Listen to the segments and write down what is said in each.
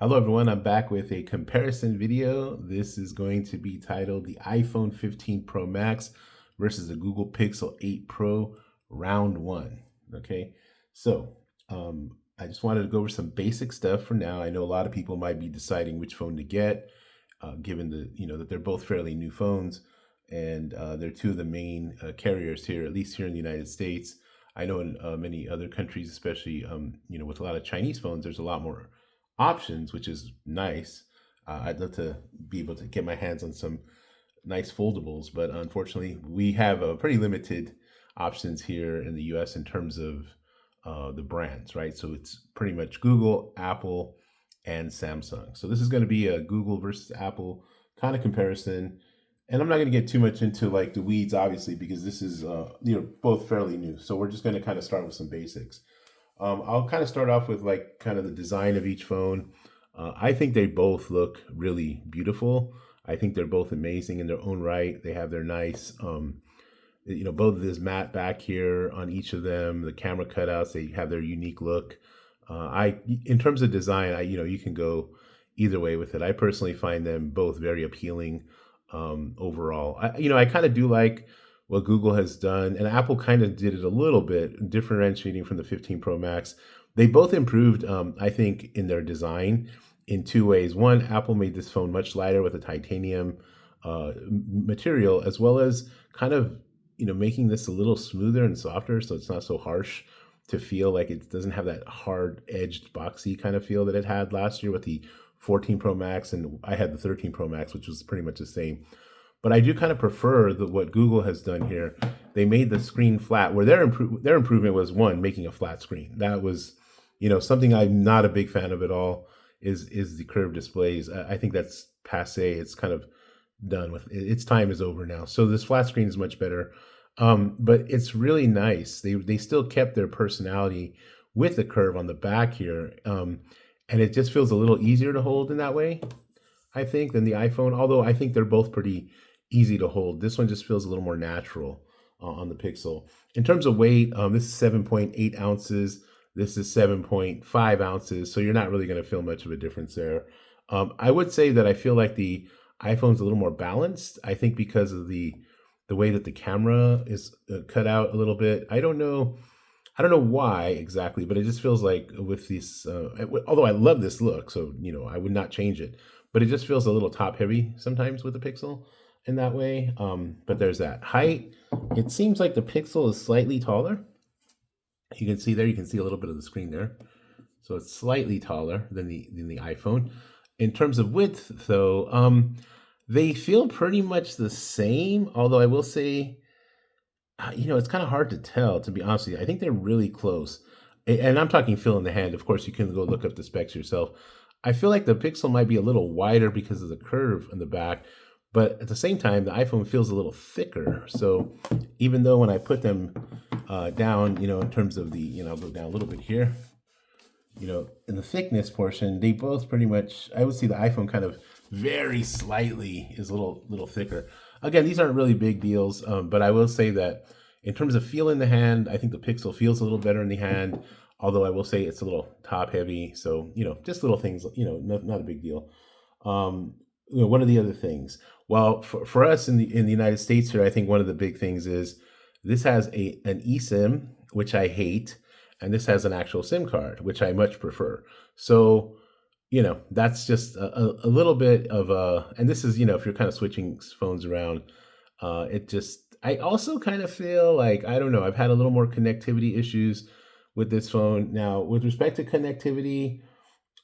Hello everyone, I'm back with a comparison video. This is going to be titled the iPhone 15 Pro Max versus the Google Pixel 8 Pro Round 1. Okay, so I just wanted to go over some basic stuff for now. I know a lot of people might be deciding which phone to get, given that they're both fairly new phones, and they're two of the main carriers here, at least here in the United States. I know in many other countries, especially with a lot of Chinese phones, there's a lot more options, which is nice. I'd love to be able to get my hands on some nice foldables, but unfortunately, we have a pretty limited options here in the U.S. in terms of the brands, right? So it's pretty much Google, Apple, and Samsung. So this is going to be a Google versus Apple kind of comparison. And I'm not going to get too much into like the weeds, obviously, because this is both fairly new. So we're just going to kind of start with some basics. I'll kind of start off with like kind of the design of each phone. I think they both look really beautiful. I think they're both amazing in their own right. They have their nice, both of this matte back here on each of them. The camera cutouts, they have their unique look. In terms of design, you can go either way with it. I personally find them both very appealing overall. I kind of do like what Google has done, and Apple kind of did it a little bit, differentiating from the 15 Pro Max. They both improved, I think, in their design in two ways. One, Apple made this phone much lighter with a titanium material, as well as kind of, making this a little smoother and softer, so it's not so harsh to feel. Like it doesn't have that hard edged boxy kind of feel that it had last year with the 14 Pro Max, and I had the 13 Pro Max, which was pretty much the same. But I do kind of prefer what Google has done here. They made the screen flat, where their improvement was one, making a flat screen. That was, something I'm not a big fan of at all. Is the curved displays? I think that's passe. It's kind of done with. Its time is over now. So this flat screen is much better. But it's really nice. They still kept their personality with the curve on the back here, and it just feels a little easier to hold in that way, I think, than the iPhone. Although I think they're both pretty easy to hold. This one just feels a little more natural on the Pixel. In terms of weight, this is 7.8 ounces. This is 7.5 ounces. So you're not really going to feel much of a difference there. I would say that I feel like the iPhone's a little more balanced. I think because of the way that the camera is cut out a little bit. I don't know why exactly, but it just feels like with this, although I love this look, so, I would not change it, but it just feels a little top heavy sometimes with the Pixel in that way. But there's that. Height, it seems like the Pixel is slightly taller. You can see a little bit of the screen there. So it's slightly taller than the iPhone. In terms of width, though, they feel pretty much the same, although I will say, it's kind of hard to tell, to be honest with you. I think they're really close. And I'm talking feel in the hand. Of course, you can go look up the specs yourself. I feel like the Pixel might be a little wider because of the curve in the back, but at the same time, the iPhone feels a little thicker. So even though when I put them down, in terms of I'll go down a little bit here, in the thickness portion, they both pretty much, I would see the iPhone kind of very slightly is a little thicker. Again, these aren't really big deals, but I will say that in terms of feel in the hand, I think the Pixel feels a little better in the hand, although I will say it's a little top heavy. So, just little things, not a big deal. What are the other things? Well, for us in the United States here, I think one of the big things is this has an eSIM, which I hate, and this has an actual SIM card, which I much prefer. So, that's just a little bit of and this is, if you're kind of switching phones around, I also kind of feel like, I don't know, I've had a little more connectivity issues with this phone. Now, with respect to connectivity,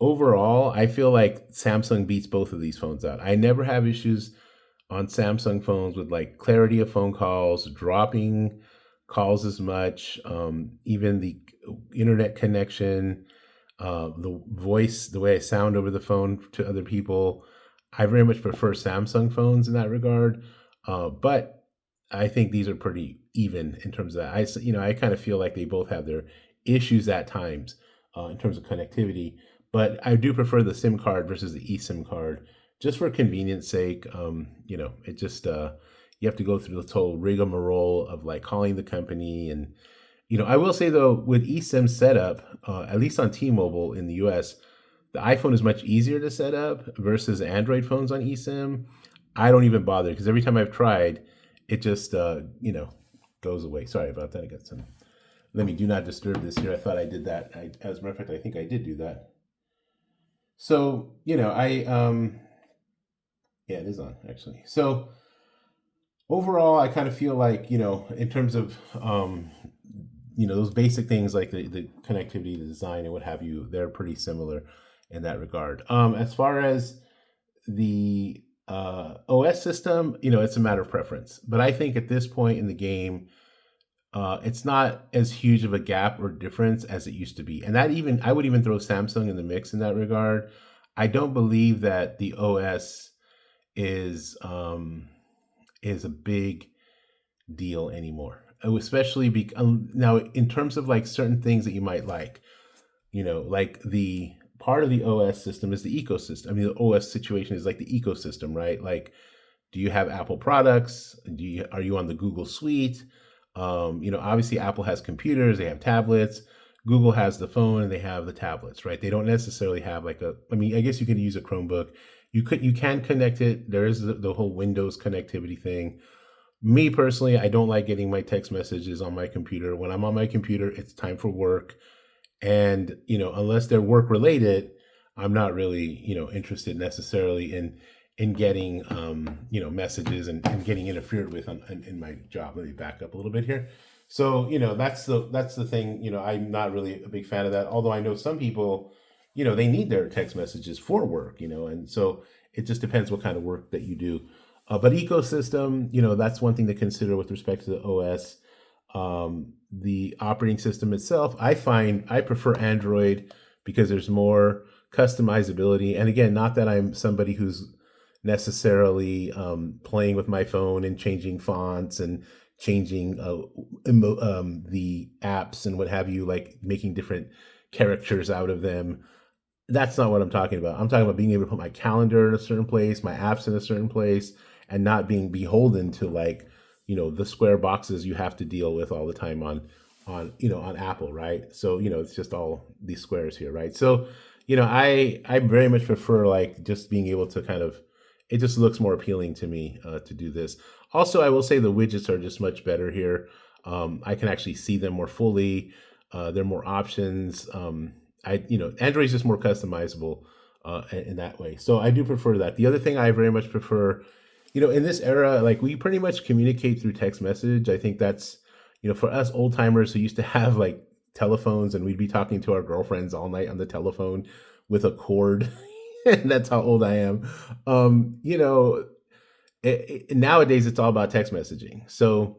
overall, I feel like Samsung beats both of these phones out. I never have issues on Samsung phones with like clarity of phone calls, dropping calls as much, even the internet connection, the voice, the way I sound over the phone to other people. I very much prefer Samsung phones in that regard. But I think these are pretty even in terms of that. I kind of feel like they both have their issues at times in terms of connectivity. But I do prefer the SIM card versus the eSIM card, just for convenience sake. It just you have to go through this whole rigmarole of like calling the company. And I will say though, with eSIM setup, at least on T-Mobile in the US, The iPhone is much easier to set up versus Android phones on eSIM. I don't even bother because every time I've tried, it just goes away. Sorry about that. I got some. Let me do not disturb this here. I thought I did that. As a matter of fact, I think I did do that. So I yeah, it is on actually. So overall, I kind of feel like in terms of those basic things like the connectivity, the design, and what have you, they're pretty similar in that regard. As far as the OS system, it's a matter of preference. But I think at this point in the game, it's not as huge of a gap or difference as it used to be. And that even I would even throw Samsung in the mix in that regard. I don't believe that the OS is is a big deal anymore. Especially now in terms of like certain things that you might like, like the part of the OS system is the ecosystem. I mean, the OS situation is like the ecosystem, right? Like, do you have Apple products? Are you on the Google Suite? Obviously Apple has computers, they have tablets. Google has the phone and they have the tablets, right? They don't necessarily have like I mean, I guess you can use a Chromebook. You can connect it. There is the whole Windows connectivity thing. Me personally, I don't like getting my text messages on my computer. When I'm on my computer, it's time for work. And, unless they're work related, I'm not really, interested necessarily in getting messages and getting interfered with in my job. Let me back up a little bit here. So, that's the thing, I'm not really a big fan of that. Although I know some people, they need their text messages for work, and so it just depends what kind of work that you do. But ecosystem, that's one thing to consider with respect to the OS. The operating system itself, I prefer Android because there's more customizability. And again, not that I'm somebody who's necessarily playing with my phone and changing fonts and changing the apps and what have you, like making different characters out of them. That's not what I'm talking about. I'm talking about being able to put my calendar in a certain place, my apps in a certain place, and not being beholden to like, the square boxes you have to deal with all the time on Apple, right? So, it's just all these squares here, right? So, I very much prefer like just being able to kind of it just looks more appealing to me to do this. Also, I will say the widgets are just much better here. I can actually see them more fully. There are more options. Android is just more customizable in that way. So I do prefer that. The other thing I very much prefer, in this era, like we pretty much communicate through text message. I think that's, for us old timers who used to have like telephones and we'd be talking to our girlfriends all night on the telephone with a cord. And that's how old I am. Nowadays it's all about text messaging. So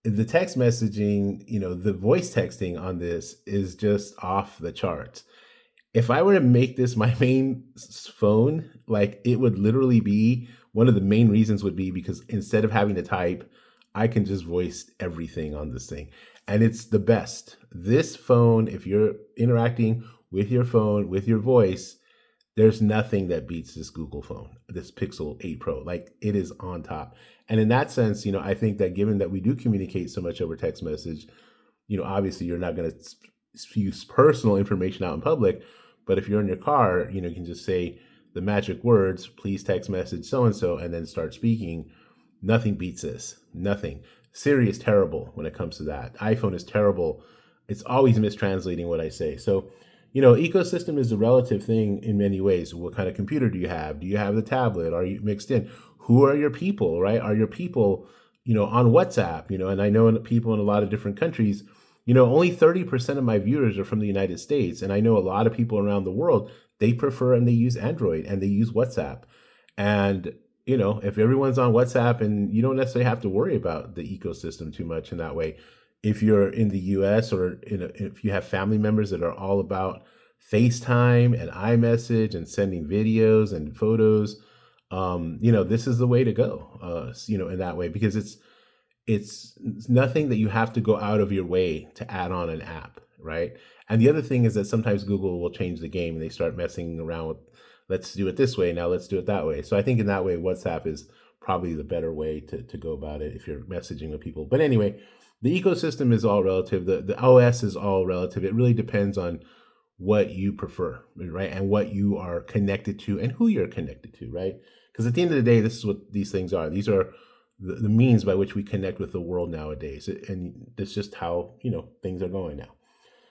the text messaging, the voice texting on this is just off the charts. If I were to make this my main phone, like it would literally be one of the main reasons would be because instead of having to type, I can just voice everything on this thing. And it's the best. This phone, if you're interacting with your phone, with your voice, there's nothing that beats this Google phone, this Pixel 8 Pro. Like it is on top. And in that sense, I think that given that we do communicate so much over text message, obviously you're not going to use personal information out in public. But if you're in your car, you can just say the magic words, please text message so and so, and then start speaking. Nothing beats this. Nothing. Siri is terrible when it comes to that. iPhone is terrible. It's always mistranslating what I say. So, ecosystem is a relative thing in many ways. What kind of computer do you have? Do you have the tablet? Are you mixed in? Who are your people, right? Are your people, on WhatsApp, and I know people in a lot of different countries, only 30% of my viewers are from the United States. And I know a lot of people around the world, they prefer and they use Android and they use WhatsApp. And, if everyone's on WhatsApp and you don't necessarily have to worry about the ecosystem too much in that way. If you're in the US or if you have family members that are all about FaceTime and iMessage and sending videos and photos, this is the way to go, in that way, because it's nothing that you have to go out of your way to add on an app, right? And the other thing is that sometimes Google will change the game and they start messing around with, let's do it this way, now let's do it that way. So I think in that way, WhatsApp is probably the better way to go about it if you're messaging with people. But anyway, the ecosystem is all relative. The OS is all relative. It really depends on what you prefer, right? And what you are connected to and who you're connected to, right? Because at the end of the day, this is what these things are. These are the means by which we connect with the world nowadays. And that's just how, things are going now.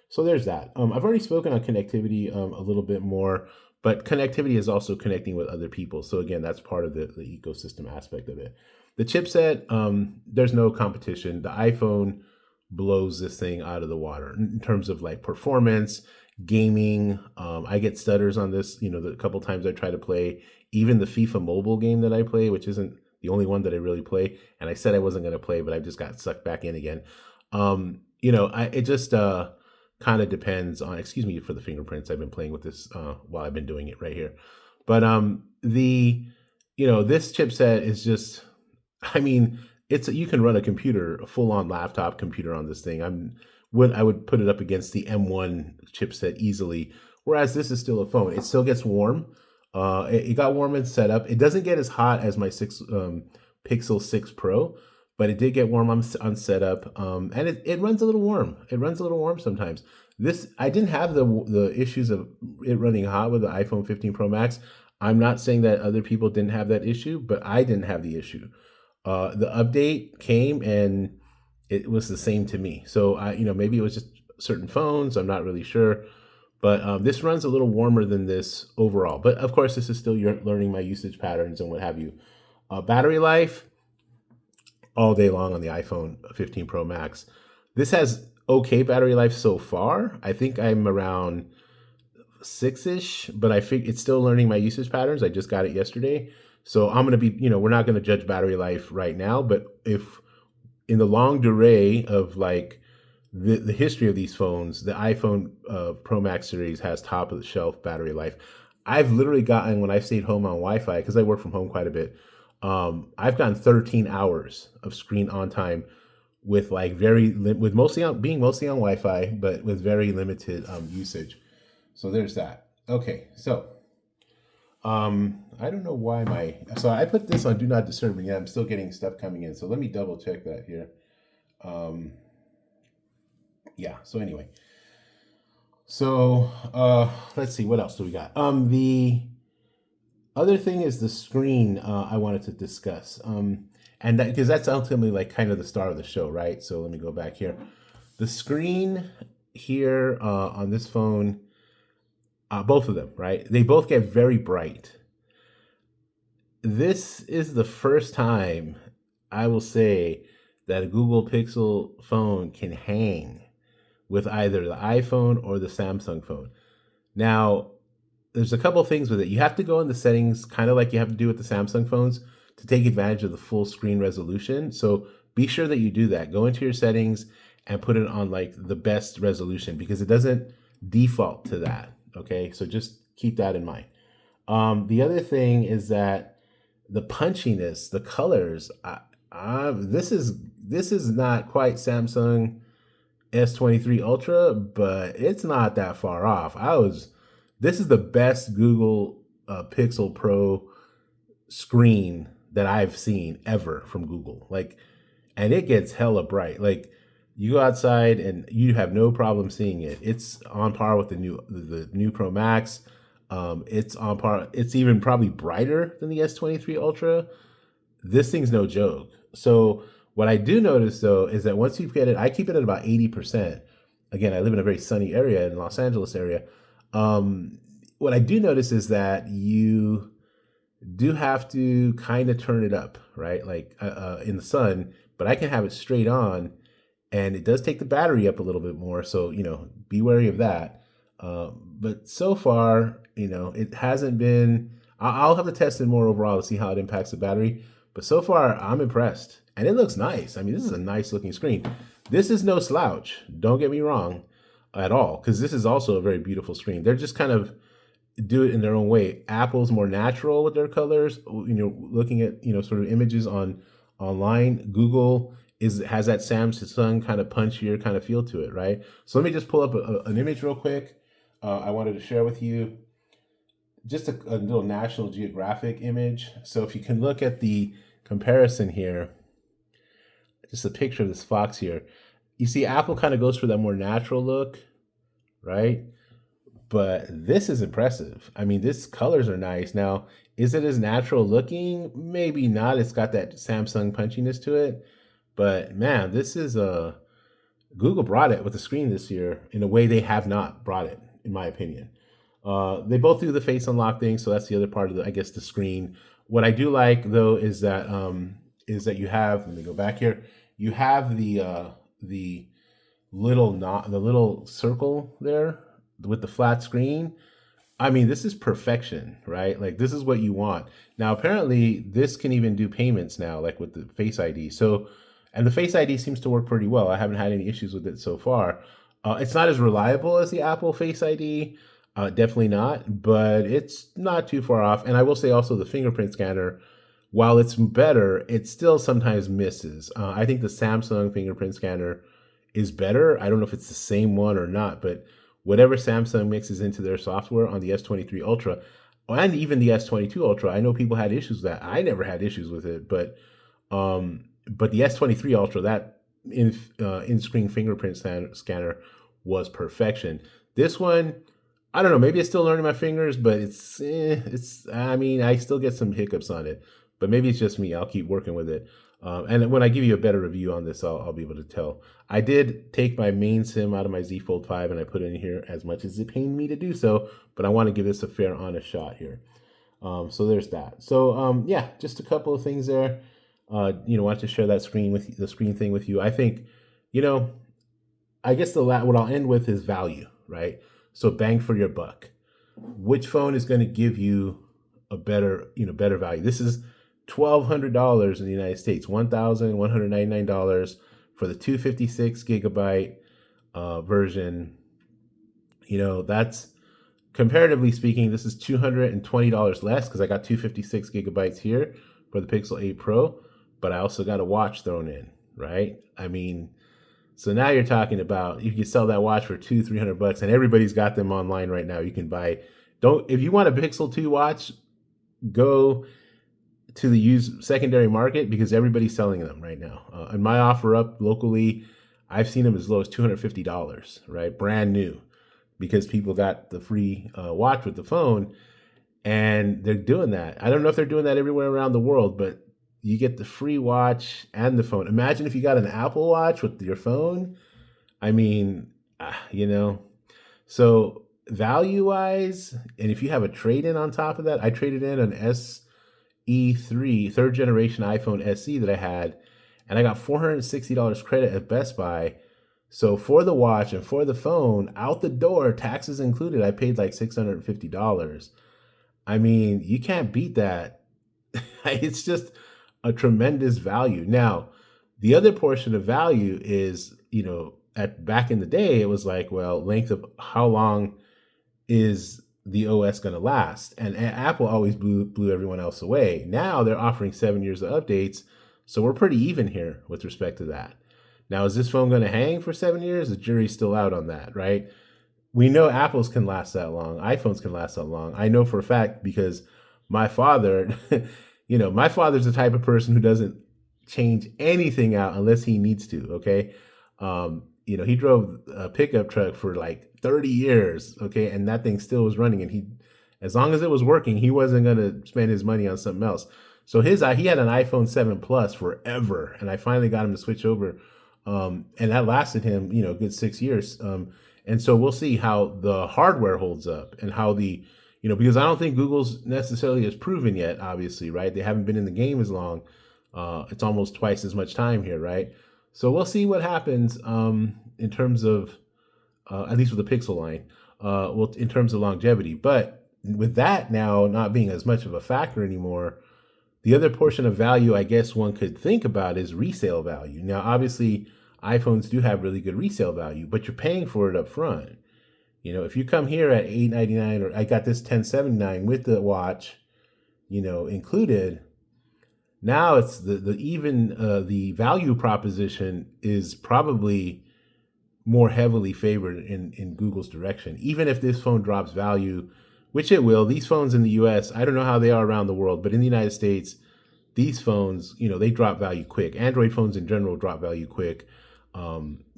So there's that. I've already spoken on connectivity a little bit more, but connectivity is also connecting with other people. So again, that's part of the ecosystem aspect of it. The chipset, there's no competition. The iPhone blows this thing out of the water in terms of like performance, gaming. I get stutters on this. The couple times I try to play even the FIFA mobile game that I play, which isn't the only one that I really play. And I said I wasn't going to play, but I just got sucked back in again. It just kind of depends on. Excuse me for the fingerprints. I've been playing with this while I've been doing it right here. But this chipset is just. I mean, you can run a computer, a full on laptop computer on this thing. I would put it up against the M1 chipset easily. Whereas this is still a phone. It still gets warm. It got warm in setup. It doesn't get as hot as my Pixel 6 Pro, but it did get warm on setup. And it runs a little warm. It runs a little warm sometimes. This I didn't have the issues of it running hot with the iPhone 15 Pro Max. I'm not saying that other people didn't have that issue, but I didn't have the issue. The update came and it was the same to me. So maybe it was just certain phones. I'm not really sure, but this runs a little warmer than this overall. But of course, this is still you're learning my usage patterns and what have you. Battery life, all day long on the iPhone 15 Pro Max. This has okay battery life so far. I think I'm around 6-ish, but I think it's still learning my usage patterns. I just got it yesterday. So I'm going to be, we're not going to judge battery life right now, but if in the long durée of like the history of these phones, the iPhone Pro Max series has top of the shelf battery life. I've literally gotten, when I've stayed home on Wi-Fi, because I work from home quite a bit, I've gotten 13 hours of screen on time with like with being mostly on Wi-Fi, but with very limited usage. So there's that. Okay, so I don't know why so I put this on Do Not Disturb, and yeah, I'm still getting stuff coming in. So let me double check that here. Yeah. So anyway, so let's see what else do we got. The other thing is the screen I wanted to discuss. And that because that's ultimately like kind of the star of the show, right? So let me go back here. The screen here on this phone, both of them, right? They both get very bright. This is the first time I will say that a Google Pixel phone can hang with either the iPhone or the Samsung phone. Now, there's a couple things with it. You have to go in the settings, kind of like you have to do with the Samsung phones, to take advantage of the full screen resolution. So be sure that you do that. Go into your settings and put it on like the best resolution because it doesn't default to that. Okay, so just keep that in mind. The other thing is that the punchiness, the colors. This is not quite Samsung S23 Ultra, but it's not that far off. This is the best Google Pixel Pro screen that I've seen ever from Google. Like, and it gets hella bright. Like, you go outside and you have no problem seeing it. It's on par with the new Pro Max. It's on par. It's even probably brighter than the S23 Ultra. This thing's no joke. So what I do notice though is that once you get it, I keep it at about 80%. Again, I live in a very sunny area in Los Angeles area. What I do notice is that you do have to kind of turn it up, right? Like in the sun, but I can have it straight on and it does take the battery up a little bit more. So, be wary of that. But so far, it hasn't been, I'll have to test it more overall to see how it impacts the battery. But so far, I'm impressed. And it looks nice. I mean, this is a nice looking screen. This is no slouch. Don't get me wrong at all, because this is also a very beautiful screen. They're just kind of do it in their own way. Apple's more natural with their colors. Looking at, sort of images online. Google has that Samsung kind of punchier kind of feel to it, right? So let me just pull up an image real quick. I wanted to share with you just a little National Geographic image. So if you can look at the comparison here, just a picture of this fox here. You see Apple kind of goes for that more natural look, right? but this is impressive. I mean, this colors are nice. Now, is it as natural looking? Maybe not. It's got that Samsung punchiness to it. But man, this is a Google brought it with the screen this year in a way they have not brought it, in my opinion. They both do the face unlock thing, so that's the other part of the, I guess, the screen. What I do like though is that you have. Let me go back here. You have the the little circle there with the flat screen. I mean, this is perfection, right? Like this is what you want. Now, apparently, this can even do payments now, like with the Face ID. So, and the Face ID seems to work pretty well. I haven't had any issues with it so far. It's not as reliable as the Apple Face ID, definitely not, but it's not too far off. And I will say also the fingerprint scanner, while it's better, it still sometimes misses. I think the Samsung fingerprint scanner is better. I don't know if it's the same one or not, but whatever Samsung mixes into their software on the S23 Ultra and even the S22 Ultra, I know people had issues with that. I never had issues with it, but the S23 Ultra, that in-screen fingerprint scanner was perfection. This one, I don't know. Maybe it's still learning my fingers, but it's. I mean, I still get some hiccups on it, but maybe it's just me. I'll keep working with it. And when I give you a better review on this, I'll be able to tell. I did take my main SIM out of my Z Fold 5 and I put it in here as much as it pained me to do so, but I want to give this a fair, honest shot here. So there's that. So yeah, just a couple of things there. Want to share that the screen thing with you. I think, you know, I guess what I'll end with is value, right? So bang for your buck. Which phone is going to give you a better value? This is $1,200 in the United States, $1,199 for the 256 gigabyte version. That's comparatively speaking, this is $220 less because I got 256 gigabytes here for the Pixel 8 Pro, but I also got a watch thrown in, right? I mean, so now you're talking about you can sell that watch for $200-300, and everybody's got them online right now. You can buy. Don't if you want a Pixel 2 watch, go to the used secondary market because everybody's selling them right now. And my offer up locally, I've seen them as low as $250, right? Brand new, because people got the free watch with the phone, and they're doing that. I don't know if they're doing that everywhere around the world, but you get the free watch and the phone. Imagine if you got an Apple Watch with your phone. I mean, so value wise, and if you have a trade in on top of that, I traded in an SE3 third generation iPhone SE that I had, and I got $460 credit at Best Buy. So for the watch and for the phone, out the door, taxes included, I paid like $650. I mean, you can't beat that. It's just a tremendous value. Now, the other portion of value is, at back in the day, it was like, well, length of how long is the OS going to last? And Apple always blew everyone else away. Now they're offering 7 years of updates, so we're pretty even here with respect to that. Now, is this phone going to hang for 7 years? The jury's still out on that, right? We know Apples can last that long. iPhones can last that long. I know for a fact because my father, my father's the type of person who doesn't change anything out unless he needs to. Okay. He drove a pickup truck for like 30 years. Okay. And that thing still was running. And as long as it was working, he wasn't going to spend his money on something else. So he had an iPhone 7 Plus forever. And I finally got him to switch over. And that lasted him, a good 6 years. And so we'll see how the hardware holds up and how because I don't think Google's necessarily as proven yet, obviously, right? They haven't been in the game as long. It's almost twice as much time here, right? So we'll see what happens in terms of, at least with the Pixel line, in terms of longevity. But with that now not being as much of a factor anymore, the other portion of value I guess one could think about is resale value. Now, obviously, iPhones do have really good resale value, but you're paying for it up front. If you come here at $899, or I got this $1,079 with the watch, included, now it's the value proposition is probably more heavily favored in Google's direction. Even if this phone drops value, which it will, these phones in the US, I don't know how they are around the world, but in the United States, these phones, they drop value quick. Android phones in general drop value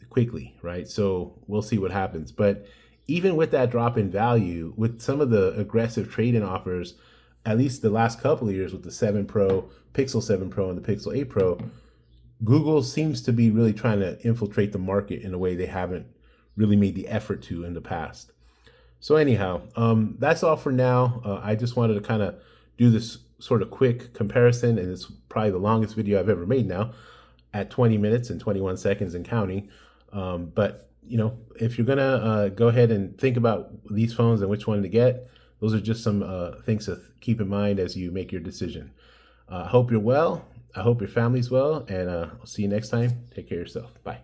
quickly, right? So we'll see what happens. But even with that drop in value, with some of the aggressive trade-in offers, at least the last couple of years with the 7 Pro, Pixel 7 Pro, and the Pixel 8 Pro, Google seems to be really trying to infiltrate the market in a way they haven't really made the effort to in the past. So anyhow, that's all for now. I just wanted to kind of do this sort of quick comparison, and it's probably the longest video I've ever made now, at 20 minutes and 21 seconds and counting. But if you're gonna go ahead and think about these phones and which one to get, those are just some things to keep in mind as you make your decision. I hope you're well. I hope your family's well, and I'll see you next time. Take care of yourself. Bye.